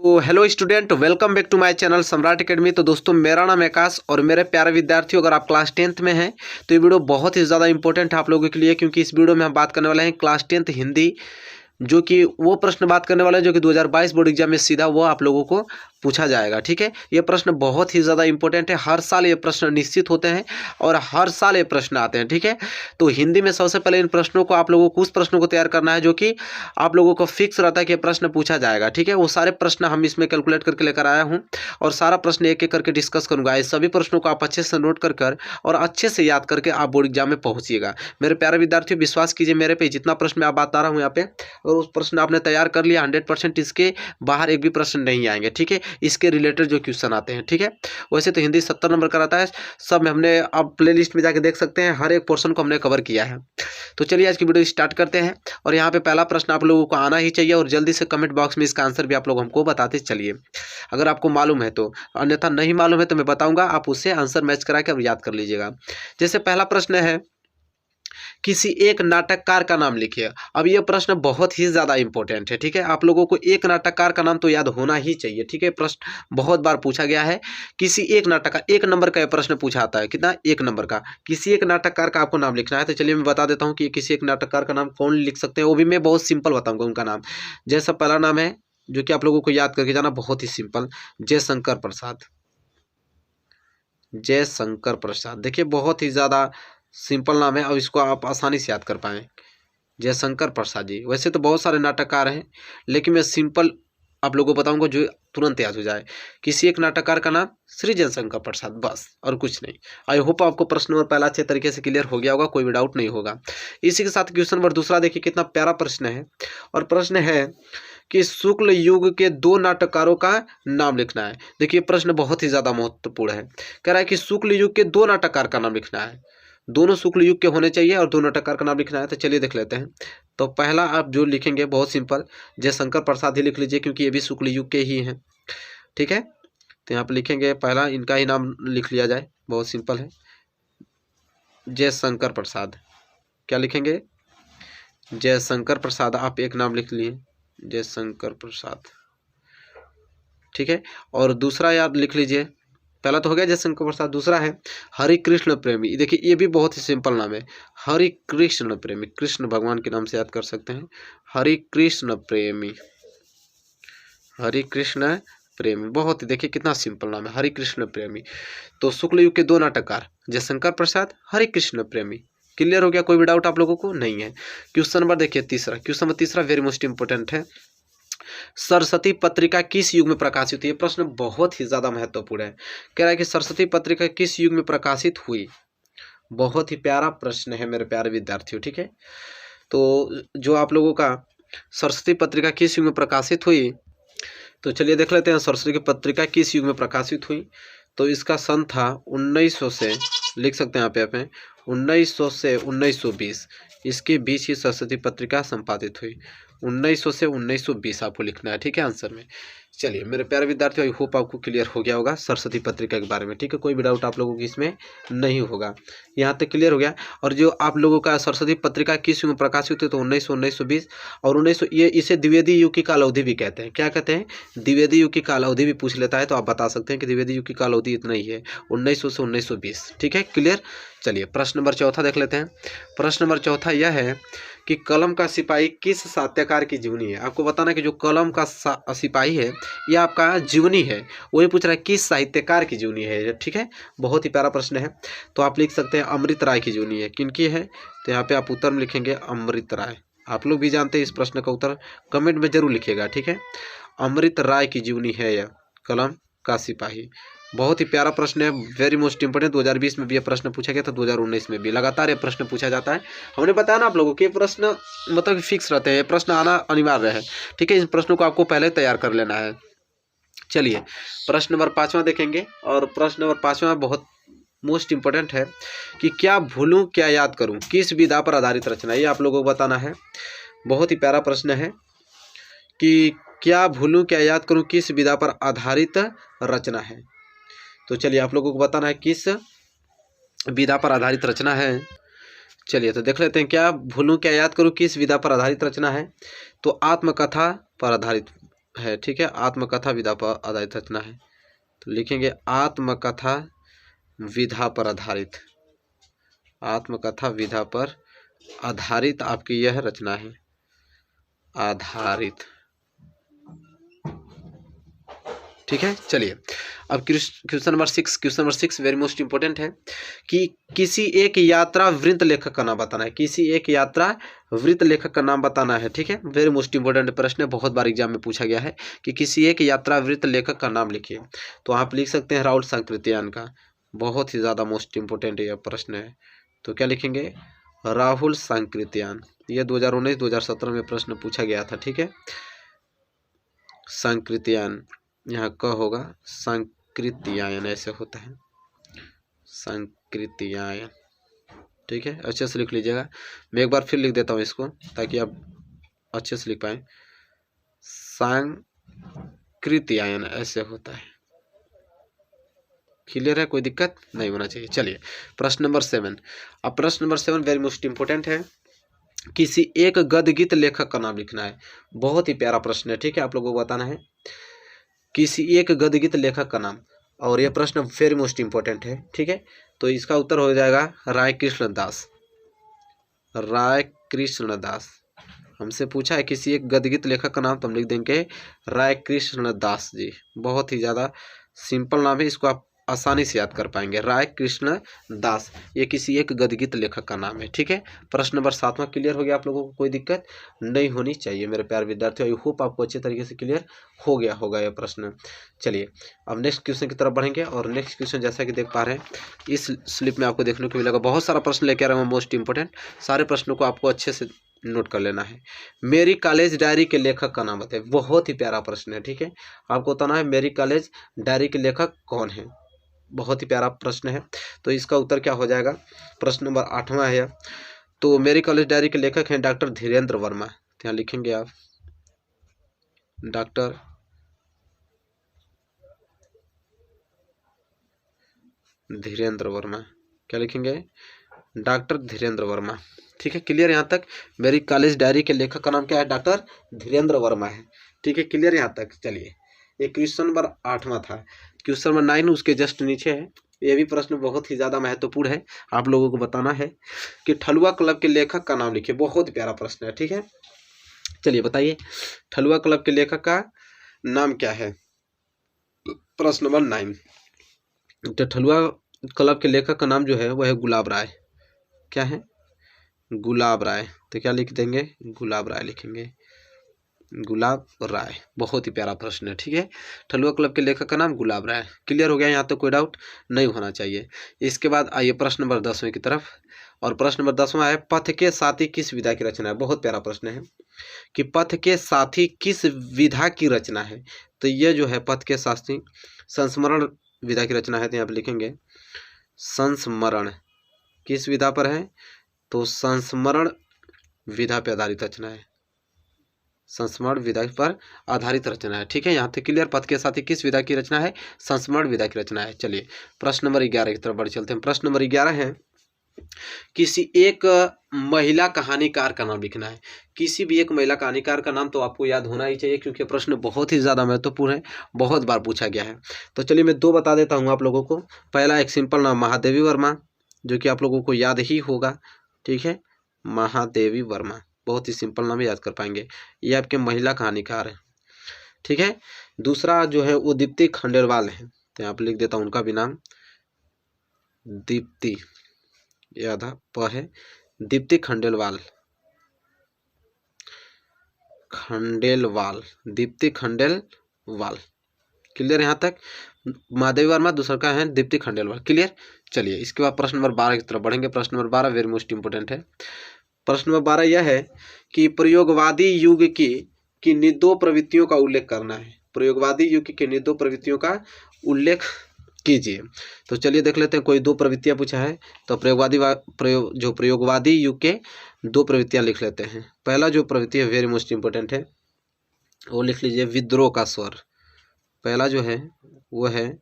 तो hello student, welcome back to my channel Samrat Academy. तो दोस्तों, मेरा नाम है आकाश और मेरे प्यारे विद्यार्थियों, अगर आप क्लास 10th में हैं तो ये वीडियो बहुत ही ज़्यादा इंपॉर्टेंट है आप लोगों के लिए, क्योंकि इस वीडियो में हम बात करने वाले हैं क्लास 10th हिंदी, जो कि वो प्रश्न बात करने वाले हैं जो कि 2022 बोर्ड एग्जाम में सीधा वो आप लोगों को पूछा जाएगा। ठीक है, ये प्रश्न बहुत ही ज़्यादा इंपॉर्टेंट है। हर साल ये प्रश्न निश्चित होते हैं और हर साल ये प्रश्न आते हैं। ठीक है, तो हिंदी में सबसे पहले इन प्रश्नों को आप लोगों को उस प्रश्नों को तैयार करना है जो कि आप लोगों को फिक्स रहता है कि ये प्रश्न पूछा जाएगा। ठीक है, वो सारे प्रश्न हम इसमें कैलकुलेट करके लेकर आया हूँ और सारा प्रश्न एक एक करके डिस्कस करूँगा। इस सभी प्रश्नों को आप अच्छे से नोट कर और अच्छे से याद करके आप बोर्ड एग्जाम में पहुँचिएगा। मेरे प्यारे विद्यार्थियों, विश्वास कीजिए मेरे पे, जितना प्रश्न मैं आप बता रहा हूँ यहाँ पे, और उस प्रश्न आपने तैयार कर लिया 100%, इसके बाहर एक भी प्रश्न नहीं आएंगे। ठीक है, इसके रिलेटेड जो क्वेश्चन आते हैं। ठीक है, वैसे तो हिंदी 70 नंबर का रहता है, सब में हमने अब प्लेलिस्ट में जाके देख सकते हैं, हर एक पोर्शन को हमने कवर किया है। तो चलिए आज की वीडियो स्टार्ट करते हैं। और यहाँ पे पहला प्रश्न आप लोगों को आना ही चाहिए और जल्दी से कमेंट बॉक्स में इसका आंसर भी आप लोग हमको बताते चलिए, अगर आपको मालूम है तो। अन्यथा नहीं मालूम है तो मैं बताऊंगा, आप उससे आंसर मैच करा के याद कर लीजिएगा। जैसे पहला प्रश्न है, किसी एक नाटककार का नाम लिखिए। अब ये प्रश्न बहुत ही ज़्यादा इंपॉर्टेंट है। ठीक है, आप लोगों को एक नाटककार का नाम तो याद होना ही चाहिए। ठीक है, प्रश्न बहुत बार पूछा गया है। किसी एक नाटककार, एक नंबर का यह प्रश्न पूछा आता है, कितना, एक नंबर का। किसी एक नाटककार का आपको नाम लिखना है। तो चलिए मैं बता देता हूँ कि किसी एक नाटककार का नाम कौन लिख सकते हैं, वो भी मैं बहुत सिंपल बताऊँगा उनका नाम। जैसा पहला नाम है जो कि आप लोगों को याद करके जाना, बहुत ही सिंपल, जयशंकर प्रसाद। जयशंकर प्रसाद, देखिए बहुत ही ज़्यादा सिंपल नाम है और इसको आप आसानी से याद कर पाएँ, जयशंकर प्रसाद जी। वैसे तो बहुत सारे नाटककार हैं, लेकिन मैं सिंपल आप लोगों को बताऊंगा जो तुरंत याद हो जाए। किसी एक नाटककार का नाम श्री जयशंकर प्रसाद, बस और कुछ नहीं। आई होप आपको प्रश्न नंबर पहला अच्छे तरीके से क्लियर हो गया होगा, कोई भी डाउट नहीं होगा। इसी के साथ क्वेश्चन नंबर दूसरा देखिए, कितना प्यारा प्रश्न है। और प्रश्न है कि शुक्ल युग के दो नाटककारों का नाम लिखना है। देखिए प्रश्न बहुत ही ज़्यादा महत्वपूर्ण है। कह रहा है कि शुक्ल युग के दो नाटककार का नाम लिखना है, दोनों शुक्ल युग के होने चाहिए और दो नाटककार का नाम लिखना है। तो चलिए देख लेते हैं। तो पहला आप जो लिखेंगे बहुत सिंपल, जयशंकर प्रसाद ही लिख लीजिए, क्योंकि ये भी शुक्ल युग के ही हैं। ठीक है, तो यहाँ पर लिखेंगे पहला इनका ही नाम लिख लिया जाए, बहुत सिंपल है, जयशंकर प्रसाद। क्या लिखेंगे, जयशंकर प्रसाद। आप एक नाम लिख लिए, जयशंकर प्रसाद। ठीक है, और दूसरा याद लिख लीजिए, पहला तो हो गया जयशंकर प्रसाद, दूसरा है हरि कृष्ण प्रेमी। देखिए ये भी बहुत ही सिंपल नाम है, हरि कृष्ण प्रेमी। कृष्ण भगवान के नाम से याद कर सकते हैं, हरि कृष्ण प्रेमी। हरि कृष्ण प्रेमी, बहुत ही देखिए कितना सिंपल नाम है, हरि कृष्ण प्रेमी। तो शुक्ल युग के दो नाटककार, जयशंकर प्रसाद, हरि कृष्ण प्रेमी। क्लियर हो गया, कोई भी डाउट आप लोगों को नहीं है। क्वेश्चन नंबर देखिए तीसरा, क्वेश्चन नंबर तीसरा वेरी मोस्ट इंपोर्टेंट है। सरस्वती पत्रिका किस युग में प्रकाशित हुई? ये प्रश्न बहुत ही ज़्यादा महत्वपूर्ण है। कह रहा है कि सरस्वती पत्रिका किस युग में प्रकाशित हुई। बहुत ही प्यारा प्रश्न है मेरे प्यारे विद्यार्थियों। ठीक है, तो जो आप लोगों का सरस्वती पत्रिका किस युग में प्रकाशित हुई, तो चलिए देख लेते हैं सरस्वती पत्रिका किस युग में प्रकाशित हुई। तो इसका सन था 1900 से, लिख सकते हैं यहाँ पे आप 1900 से 1920, इसके बीच ही सरस्वती पत्रिका संपादित हुई। 1900 से 1920 आपको लिखना है। ठीक है, आंसर में। चलिए मेरे प्यारे विद्यार्थियों, आई होप आपको क्लियर हो गया होगा सरस्वती पत्रिका के बारे में। ठीक है, कोई भी डाउट आप लोगों की इसमें नहीं होगा, यहाँ तक क्लियर हो गया। और जो आप लोगों का सरस्वती पत्रिका किस युग में प्रकाशित हुई, तो 1900, 1920 और 1900, ये इसे द्विवेदी युग की काल अवधि भी कहते हैं। क्या कहते हैं, द्विवेदी युग की काल अवधि भी पूछ लेता है, तो आप बता सकते हैं कि द्विवेदी युग की काल अवधि इतना ही है, 1900 से 1920। ठीक है, क्लियर। चलिए प्रश्न नंबर चौथा देख लेते हैं। प्रश्न नंबर चौथा यह है कि कलम का सिपाही किस साहित्यकार की जीवनी है। आपको बताना है कि जो कलम का सिपाही है ये आपका जीवनी है, वही पूछ रहा है किस साहित्यकार की जीवनी है। ठीक है, बहुत ही प्यारा प्रश्न है। तो आप लिख सकते हैं अमृत राय की जीवनी है। किनकी है, तो यहाँ पे आप उत्तर में लिखेंगे अमृत राय। आप लोग भी जानते हैं इस प्रश्न का उत्तर, कमेंट में जरूर लिखिएगा। ठीक है, अमृत राय की जीवनी है यह कलम का सिपाही। बहुत ही प्यारा प्रश्न है, वेरी मोस्ट इंपोर्टेंट। 2020 में भी ये प्रश्न पूछा गया था, 2019 में भी लगातार ये प्रश्न पूछा जाता है। हमने बताया ना आप लोगों को, ये प्रश्न मतलब फिक्स रहते हैं, ये प्रश्न आना अनिवार्य है। ठीक है, इन प्रश्नों को आपको पहले तैयार कर लेना है। चलिए प्रश्न नंबर 5वां देखेंगे, और प्रश्न नंबर 5वां बहुत मोस्ट इंपोर्टेंट है कि क्या भूलूं क्या याद करूं, किस विधा पर आधारित रचना। ये आप लोगों को बताना है। बहुत ही प्यारा प्रश्न है कि क्या भूलूं क्या याद करूं, किस विधा पर आधारित रचना है। तो चलिए आप लोगों को बताना है किस विधा पर आधारित रचना है। चलिए तो देख लेते हैं, क्या भूलूं क्या याद करूं किस विधा पर आधारित रचना है। तो आत्मकथा पर आधारित है, ठीक है, आत्मकथा विधा पर आधारित रचना है। तो लिखेंगे आत्मकथा विधा पर आधारित, आत्मकथा विधा पर आधारित आपकी यह रचना है, आधारित, ठीक है। चलिए अब question number 6, question number 6 very most important है कि किसी एक यात्रा वृत्त लेखक का नाम बताना है, किसी एक यात्रा वृत्त लेखक का नाम बताना है, ठीक है। वेरी मोस्ट इंपोर्टेंट प्रश्न है, बहुत बार एग्जाम में पूछा गया है कि किसी एक यात्रा वृत्त लेखक का नाम लिखिए। तो आप लिख सकते हैं राहुल सांकृत्यायन का, बहुत ही ज़्यादा मोस्ट इंपोर्टेंट यह प्रश्न है। तो क्या लिखेंगे, राहुल सांकृत्यायन। यह 2019-2017 में प्रश्न पूछा गया था, ठीक है। सांकृत्यायन यहाँ क होगा, सांकृत्यायन ऐसे होता है, सांकृत्यायन, ठीक है। अच्छे से लिख लीजिएगा, मैं एक बार फिर लिख देता हूँ इसको ताकि आप अच्छे से लिख पाएँ। सांकृत्यायन ऐसे होता है, क्लियर है, कोई दिक्कत नहीं होना चाहिए। चलिए प्रश्न नंबर 7। अब प्रश्न नंबर 7 वेरी मोस्ट इंपोर्टेंट है, किसी एक गद्य गीत लेखक का नाम लिखना है। बहुत ही प्यारा प्रश्न है, ठीक है, आप लोगों को बताना है किसी एक गद्य गीत लेखक का नाम, और यह प्रश्न वेरी मोस्ट इंपोर्टेंट है, ठीक है। तो इसका उत्तर हो जाएगा राय कृष्ण दास, राय कृष्ण दास। हमसे पूछा है किसी एक गद्य गीत लेखक का नाम, तो हम लिख देंगे राय कृष्ण दास जी। बहुत ही ज़्यादा सिंपल नाम है, इसको आप आसानी से याद कर पाएंगे, राय कृष्ण दास, ये किसी एक गद्य गीत लेखक का नाम है, ठीक है। प्रश्न नंबर 7वां क्लियर हो गया आप लोगों को, कोई दिक्कत नहीं होनी चाहिए मेरे प्यारे विद्यार्थियों। आई होप आपको अच्छे तरीके से क्लियर हो गया होगा यह प्रश्न। चलिए अब नेक्स्ट क्वेश्चन की तरफ बढ़ेंगे, और नेक्स्ट क्वेश्चन जैसा कि देख पा रहे हैं इस स्लिप में आपको देखने को मिलेगा, बहुत सारा प्रश्न लेके आ रहा हूँ मोस्ट इंपोर्टेंट, सारे प्रश्नों को आपको अच्छे से नोट कर लेना है। मेरी कॉलेज डायरी के लेखक का नाम बताइए। बहुत ही प्यारा प्रश्न है, ठीक है, आपको बताना है मेरी कॉलेज डायरी के लेखक कौन है। बहुत ही प्यारा प्रश्न है, तो इसका उत्तर क्या हो जाएगा, प्रश्न नंबर 8वां है। तो मेरी कॉलेज डायरी के लेखक हैं डॉक्टर धीरेन्द्र वर्मा। यहाँ लिखेंगे आप डॉक्टर धीरेन्द्र वर्मा, क्या लिखेंगे, डॉक्टर धीरेन्द्र वर्मा, ठीक है। क्लियर यहाँ तक, मेरी कॉलेज डायरी के लेखक का नाम क्या है, डॉक्टर धीरेन्द्र वर्मा है, ठीक है। क्लियर यहाँ तक। चलिए ये क्वेश्चन नंबर 8वां था। क्वेश्चन नंबर 9 उसके जस्ट नीचे है, ये भी प्रश्न बहुत ही ज़्यादा महत्वपूर्ण है, आप लोगों को बताना है कि ठलुआ क्लब के लेखक का नाम लिखिए। बहुत प्यारा प्रश्न है, ठीक है। चलिए बताइए ठलुआ क्लब के लेखक का नाम क्या है, प्रश्न नंबर 9। तो ठलुआ क्लब के लेखक का नाम जो है वह है गुलाब राय। क्या है, गुलाब राय। तो क्या लिख देंगे, गुलाब राय लिखेंगे, गुलाब राय। बहुत ही प्यारा प्रश्न है, ठीक है। ठलुआ क्लब के लेखक का नाम गुलाब राय। क्लियर हो गया, यहाँ तो कोई डाउट नहीं होना चाहिए। इसके बाद आइए प्रश्न नंबर 10वें की तरफ, और प्रश्न नंबर 10वां है पथ के साथी किस विधा की रचना है। बहुत प्यारा प्रश्न है कि पथ के साथी किस विधा की रचना है। तो यह जो है पथ के साथी संस्मरण विधा की रचना है, तो यहाँ पे लिखेंगे संस्मरण किस विधा पर है, तो संस्मरण विधा पर आधारित रचना है, संस्मरण विधा पर आधारित रचना है, ठीक है। यहाँ तक क्लियर, पथ के साथी किस विधा की रचना है, संस्मरण विधा की रचना है। चलिए प्रश्न नंबर 11 की तरफ बढ़ चलते हैं। प्रश्न नंबर 11 है किसी एक महिला कहानीकार का नाम लिखना है। किसी भी एक महिला कहानीकार का नाम तो आपको याद होना ही चाहिए, क्योंकि प्रश्न बहुत ही ज़्यादा महत्वपूर्ण है, बहुत बार पूछा गया है। तो चलिए मैं 2 बता देता हूँ आप लोगों को। पहला एक सिंपल नाम महादेवी वर्मा, जो कि आप लोगों को याद ही होगा, ठीक है, महादेवी वर्मा, बहुत ही सिंपल नाम याद कर पाएंगे, ये आपके महिला कहानीकार है, ठीक है। दूसरा जो है वो दीप्ति खंडेलवाल है, तो यहाँ पर लिख देता हूँ उनका भी नाम, दीप्ति, ये आधा प है, दीप्ति खंडेलवाल, खंडेलवाल, दीप्ति खंडेलवाल। क्लियर यहाँ तक, महादेवी वर्मा, दूसरा का है दीप्ति खंडेलवाल। क्लियर। चलिए इसके बाद प्रश्न नंबर 12 की तरफ बढ़ेंगे। प्रश्न नंबर 12 वेरी मोस्ट इंपोर्टेंट है। प्रश्न नंबर 12 यह है कि प्रयोगवादी युग की किन्हीं 2 प्रवृत्तियों का उल्लेख करना है। प्रयोगवादी युग की किन्हीं 2 प्रवृत्तियों का उल्लेख कीजिए। तो चलिए देख लेते हैं, कोई 2 प्रवृत्तियां पूछा है, तो प्रयोगवादी युग के 2 प्रवृत्तियां लिख लेते हैं। पहला जो प्रवृत्ति है वेरी मोस्ट इंपोर्टेंट है, वो लिख लीजिए विद्रोह का स्वर। पहला जो है वो है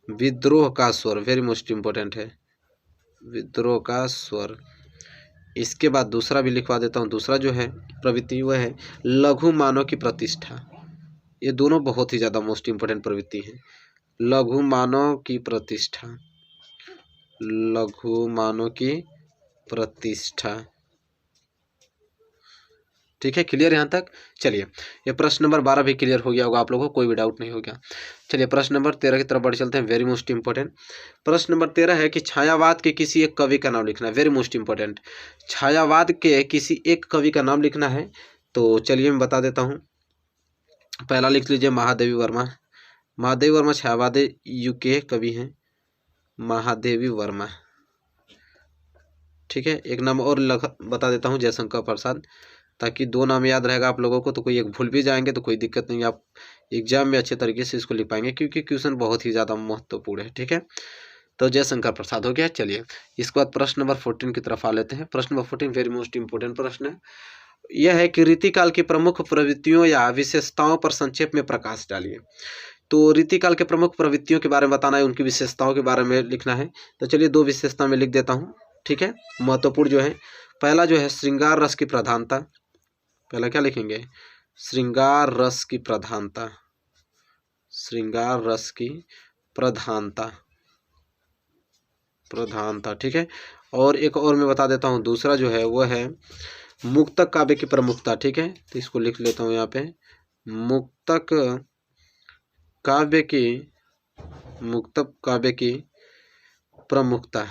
विद्रोह का स्वर, वेरी मोस्ट इंपोर्टेंट है, विद्रोह का स्वर। इसके बाद दूसरा भी लिखवा देता हूँ, दूसरा जो है प्रवृत्ति वह है लघु मानव की प्रतिष्ठा। ये दोनों बहुत ही ज़्यादा मोस्ट इम्पोर्टेंट प्रवृत्ति हैं। लघु मानव की प्रतिष्ठा, लघु मानव की प्रतिष्ठा। ठीक है, क्लियर यहाँ तक। चलिए, ये प्रश्न नंबर 12 भी क्लियर हो गया होगा आप लोगों को, कोई भी डाउट नहीं हो गया। चलिए प्रश्न नंबर 13 की तरफ बढ़ चलते हैं, वेरी मोस्ट इंपॉर्टेंट। प्रश्न नंबर 13 है कि छायावाद के किसी एक कवि का नाम लिखना है, वेरी मोस्ट इंपॉर्टेंट। छायावाद के किसी एक कवि का नाम लिखना है, तो चलिए मैं बता देता हूँ। पहला लिख लीजिए महादेवी वर्मा। महादेवी वर्मा छायावाद युग के कवि हैं, महादेवी वर्मा। ठीक है, एक नाम और बता देता हूँ, जयशंकर प्रसाद, ताकि दो नाम याद रहेगा आप लोगों को, तो कोई एक भूल भी जाएंगे तो कोई दिक्कत नहीं, आप एग्जाम में अच्छे तरीके से इसको लिख पाएंगे, क्योंकि क्वेश्चन बहुत ही ज़्यादा महत्वपूर्ण है। ठीक है, तो जयशंकर प्रसाद हो गया। चलिए इसके बाद प्रश्न नंबर 14 की तरफ आ लेते हैं। प्रश्न नंबर 14 वेरी मोस्ट इंपोर्टेंट प्रश्न है। यह है कि रीतिकाल की प्रमुख प्रवृत्तियों या विशेषताओं पर संक्षेप में प्रकाश डालिए। तो रीतिकाल के प्रमुख प्रवृत्तियों के बारे में बताना है, उनकी विशेषताओं के बारे में लिखना है। तो चलिए दो विशेषता में लिख देता हूँ। ठीक है, महत्वपूर्ण जो है, पहला जो है श्रृंगार रस की प्रधानता। पहला क्या लिखेंगे, श्रृंगार रस की प्रधानता, श्रृंगार रस की प्रधानता, प्रधानता। ठीक है, और एक और मैं बता देता हूँ, दूसरा जो है वो है मुक्तक काव्य की प्रमुखता। ठीक है, तो इसको लिख लेता हूँ यहाँ पे, मुक्तक काव्य की, मुक्तक काव्य की प्रमुखता,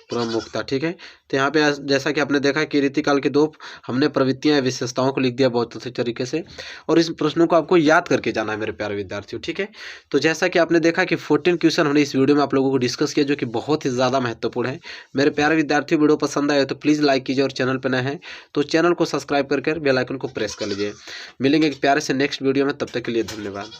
प्रमुखता। ठीक है, तो यहाँ पे जैसा कि आपने देखा कि रीतिकाल की दो हमने प्रवृत्तियां विशेषताओं को लिख दिया बहुत अच्छे तरीके से, और इस प्रश्नों को आपको याद करके जाना है मेरे प्यारे विद्यार्थियों। ठीक है, तो जैसा कि आपने देखा कि 14 क्वेश्चन हमने इस वीडियो में आप लोगों को डिस्कस किया, जो कि बहुत ही ज़्यादा महत्वपूर्ण है। मेरे प्यारे विद्यार्थियों, वीडियो पसंद आए तो प्लीज़ लाइक कीजिए, और चैनल पर नए हैं तो चैनल को सब्सक्राइब करके बेल आइकन को प्रेस कर लीजिए। मिलेंगे एक प्यारे से नेक्स्ट वीडियो में, तब तक के लिए धन्यवाद।